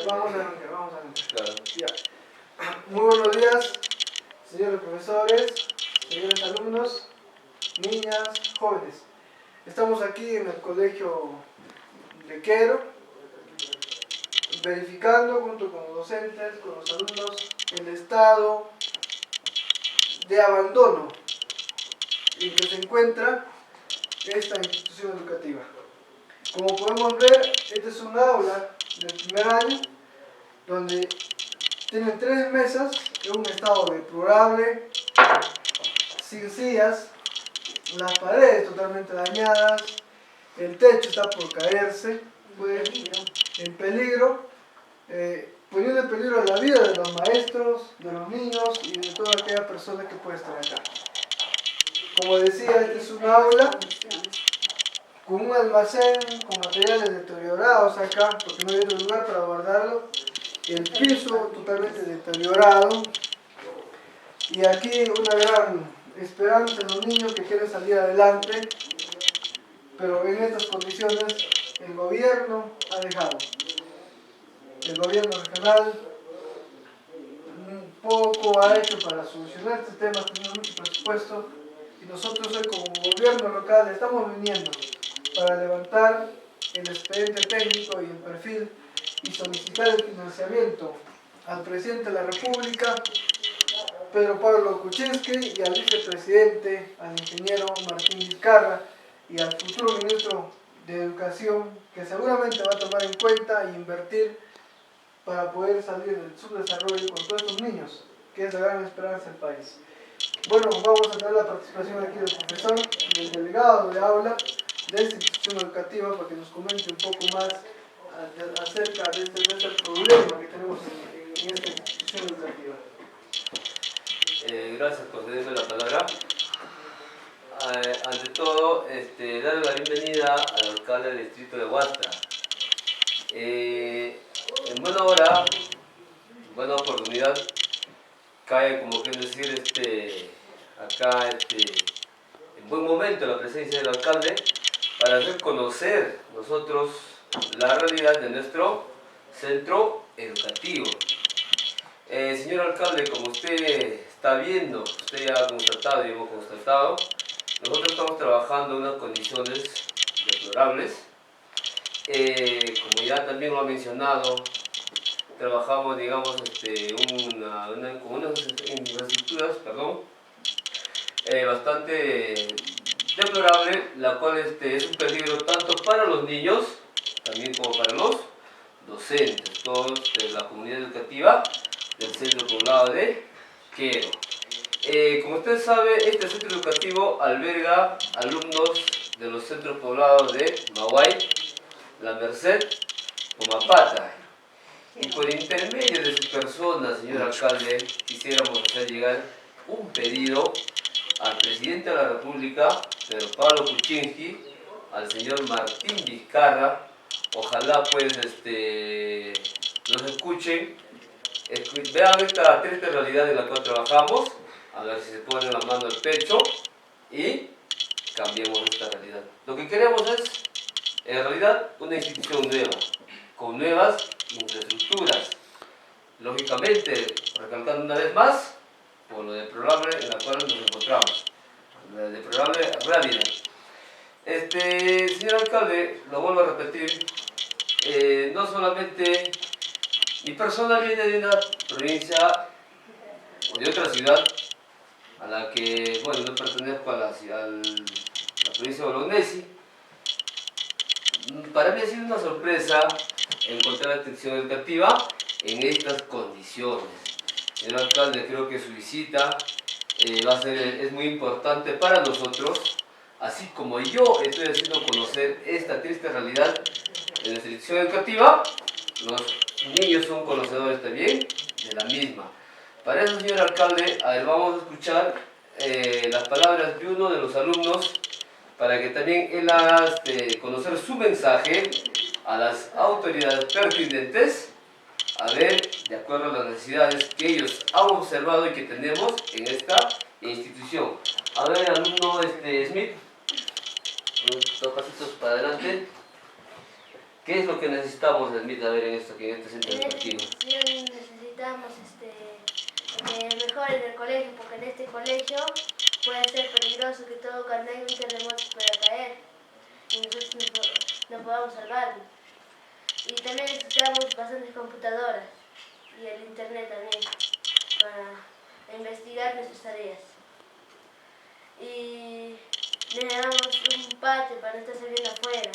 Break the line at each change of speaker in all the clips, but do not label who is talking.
Vamos a arrancar, vamos a arrancar.
Claro.
Ya. Muy buenos días, señores profesores, señores alumnos, niñas, jóvenes. Estamos aquí en el colegio de Quero, verificando junto con los docentes, con los alumnos, el estado de abandono en que se encuentra esta institución educativa. Como podemos ver, este es un aula del primer año donde tienen 3 mesas en un estado deplorable, sin sillas, las paredes totalmente dañadas, el techo está por caerse, en peligro, poniendo en peligro la vida de los maestros, de los niños y de toda aquella persona que puede estar acá. Como decía, este es un aula con un almacén, con materiales deteriorados acá, porque no hay otro lugar para guardarlo, el piso totalmente deteriorado, y aquí una gran esperanza en los niños que quieren salir adelante, pero en estas condiciones el gobierno ha dejado. El gobierno regional poco ha hecho para solucionar este tema, tenemos mucho presupuesto, y nosotros hoy como gobierno local estamos viniendo para levantar el expediente técnico y el perfil y solicitar el financiamiento al presidente de la República, Pedro Pablo Kuczynski, y al vicepresidente, al ingeniero Martín Vizcarra, y al futuro ministro de Educación, que seguramente va a tomar en cuenta e invertir para poder salir del subdesarrollo con todos estos niños, que es la gran esperanza del país. Bueno, vamos a tener la participación aquí del profesor, del delegado de aula de esta institución educativa, para que nos comente un poco más acerca de este problema que tenemos en esta institución educativa.
Gracias por cederme la palabra. Ante todo, darle la bienvenida al alcalde del distrito de Huastra. En buena hora, buena oportunidad, cae, como quieren decir, acá, en buen momento la presencia del alcalde para hacer conocer nosotros la realidad de nuestro centro educativo. Señor alcalde, como usted está viendo, usted ya ha constatado y hemos constatado, nosotros estamos trabajando en unas condiciones deplorables. Como ya también lo ha mencionado, trabajamos, digamos, con unas infraestructuras, bastante deplorable, la cual es un peligro tanto para los niños, también como para los docentes, todos de la comunidad educativa del centro poblado de Quero. Como usted sabe, este centro educativo alberga alumnos de los centros poblados de Maguay, La Merced, Pomapata. Y por intermedio de su persona, señor alcalde, quisiéramos hacer llegar un pedido al presidente de la República, Pedro Pablo Kuczynski, al señor Martín Vizcarra. Ojalá pues nos escuchen, vean esta triste realidad en la cual trabajamos, a ver si se ponen la mano al pecho y cambiemos esta realidad. Lo que queremos es, en realidad, una institución nueva, con nuevas infraestructuras. Lógicamente, recalcando una vez más, por lo deplorable en la cual nos encontramos, la deplorable realidad. Señor alcalde, lo vuelvo a repetir, no solamente mi persona viene de una provincia o de otra ciudad a la que, bueno, no pertenezco a la provincia de Bolognesi. Para mí ha sido una sorpresa encontrar la institución educativa en estas condiciones. Señor alcalde, creo que su visita es muy importante para nosotros, así como yo estoy haciendo conocer esta triste realidad de nuestra institución educativa. Los niños son conocedores también de la misma. Para eso, señor alcalde, a ver, vamos a escuchar las palabras de uno de los alumnos para que también él haga conocer su mensaje a las autoridades pertinentes, a ver, de acuerdo a las necesidades que ellos han observado y que tenemos en esta institución. A ver, alumno Smith, dos pasitos para adelante. ¿Qué es lo que necesitamos, Esmita, ver en este centro
En esta
educativo?
institución necesitamos que mejoren el colegio, porque en este colegio puede ser peligroso que todo cuando hay un terremoto pueda caer y nosotros no podamos salvarlo. Y también necesitamos bastantes computadoras y el internet también para investigar nuestras tareas. Y necesitamos un patio para no estar saliendo afuera.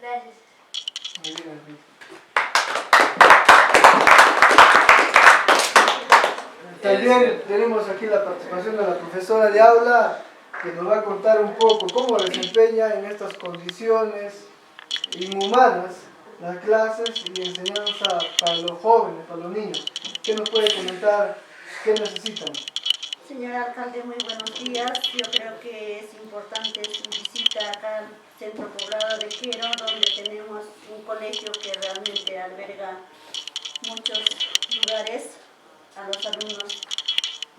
Gracias.
Muy bien, Esmita. También tenemos aquí la participación de la profesora de aula, que nos va a contar un poco cómo desempeña en estas condiciones inhumanas las clases y enseñanza para los jóvenes, para los niños. ¿Qué nos puede comentar? ¿Qué necesitan?
Señor alcalde, muy buenos días. Yo creo que es importante su visita acá al centro poblado de Quero, donde tenemos un colegio que realmente alberga muchos lugares a los alumnos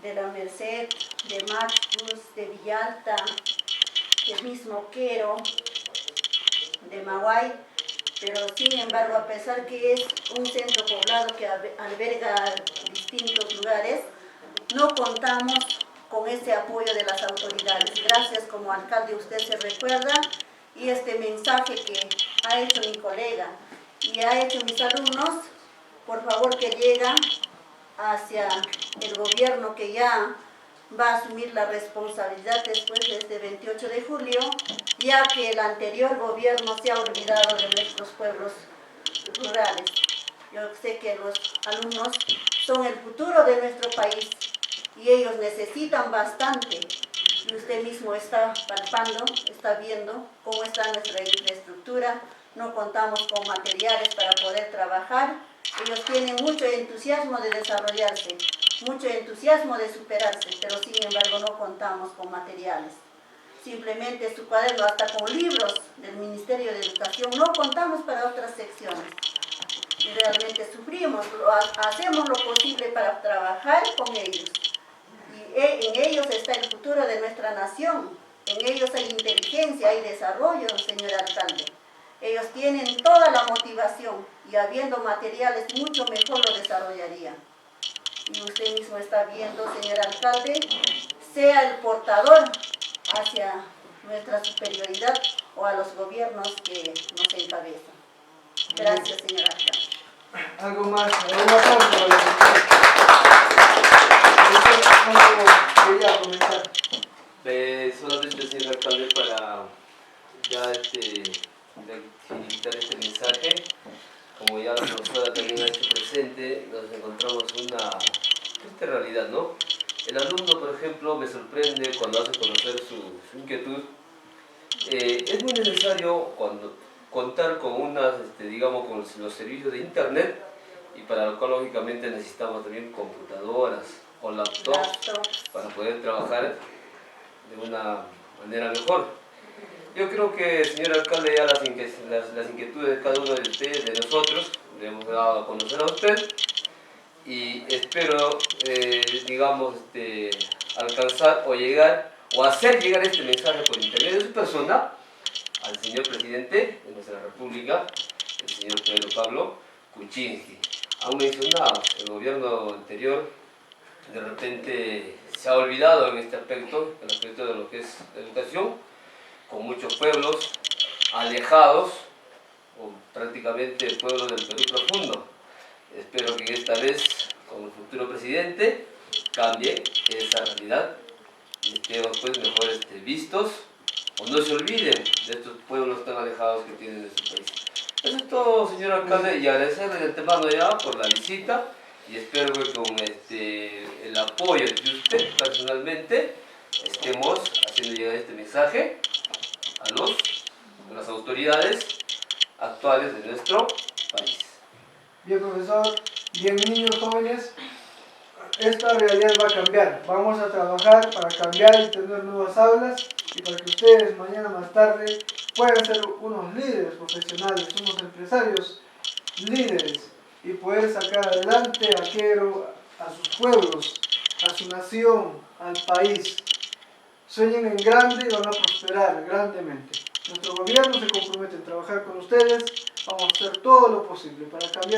de la Merced, de Macbus, de Villalta, del mismo Quero, de Maguay, pero sin embargo, a pesar que es un centro poblado que alberga distintos lugares, no contamos con ese apoyo de las autoridades. Gracias, como alcalde, usted se recuerda, y este mensaje que ha hecho mi colega y ha hecho mis alumnos, por favor que llega hacia el gobierno que ya va a asumir la responsabilidad después de este 28 de julio, ya que el anterior gobierno se ha olvidado de nuestros pueblos rurales. Yo sé que los alumnos son el futuro de nuestro país y ellos necesitan bastante. Y usted mismo está palpando, está viendo cómo está nuestra infraestructura. No contamos con materiales para poder trabajar. Ellos tienen mucho entusiasmo de desarrollarse, mucho entusiasmo de superarse, pero sin embargo no contamos con materiales. Simplemente su cuaderno, hasta con libros del Ministerio de Educación, no contamos para otras secciones. Y realmente sufrimos, hacemos lo posible para trabajar con ellos. Y en ellos está el futuro de nuestra nación. En ellos hay inteligencia, hay desarrollo, señor alcalde. Ellos tienen toda la motivación y habiendo materiales mucho mejor lo desarrollarían. Y usted mismo está viendo, señor alcalde, sea el portador hacia nuestra superioridad o a los gobiernos que nos encabezan. Gracias, señor alcalde.
¿Algo más? ¿Alguna parte para algo quería comentar?
Solamente, señor alcalde, para ya facilitar este mensaje, como ya la profesora también ha hecho presente, nos encontramos una triste realidad, ¿no? El alumno, por ejemplo, me sorprende cuando hace conocer su inquietud. Es muy necesario contar con digamos, con los servicios de internet, y para lo cual lógicamente necesitamos también computadoras o laptops para poder trabajar de una manera mejor. Yo creo que, señor alcalde, ya las inquietudes de cada uno de ustedes, de nosotros, le hemos dado a conocer a usted, y espero, digamos, alcanzar o llegar o hacer llegar este mensaje por intermedio de su persona al señor presidente de nuestra república, el señor Pedro Pablo Kuczynski. Han mencionado, el gobierno anterior de repente se ha olvidado en este aspecto, el aspecto de lo que es la educación, con muchos pueblos alejados, o prácticamente pueblos del Perú profundo. Espero que esta vez, con el futuro presidente, cambie esa realidad y estemos pues mejor vistos, o no se olviden de estos pueblos tan alejados que tiene nuestro país. Eso es todo, señor alcalde, y agradecerle de antemano ya por la visita, y espero que con el apoyo de usted personalmente estemos haciendo llegar este mensaje a las autoridades actuales de nuestro país.
Bien, profesor, bien, niños jóvenes, esta realidad va a cambiar. Vamos a trabajar para cambiar y tener nuevas aulas, y para que ustedes mañana más tarde puedan ser unos líderes profesionales, unos empresarios líderes, y poder sacar adelante a Quero, a sus pueblos, a su nación, al país. Sueñen en grande y van a prosperar grandemente. Nuestro gobierno se compromete a trabajar con ustedes. Vamos a hacer todo lo posible para cambiar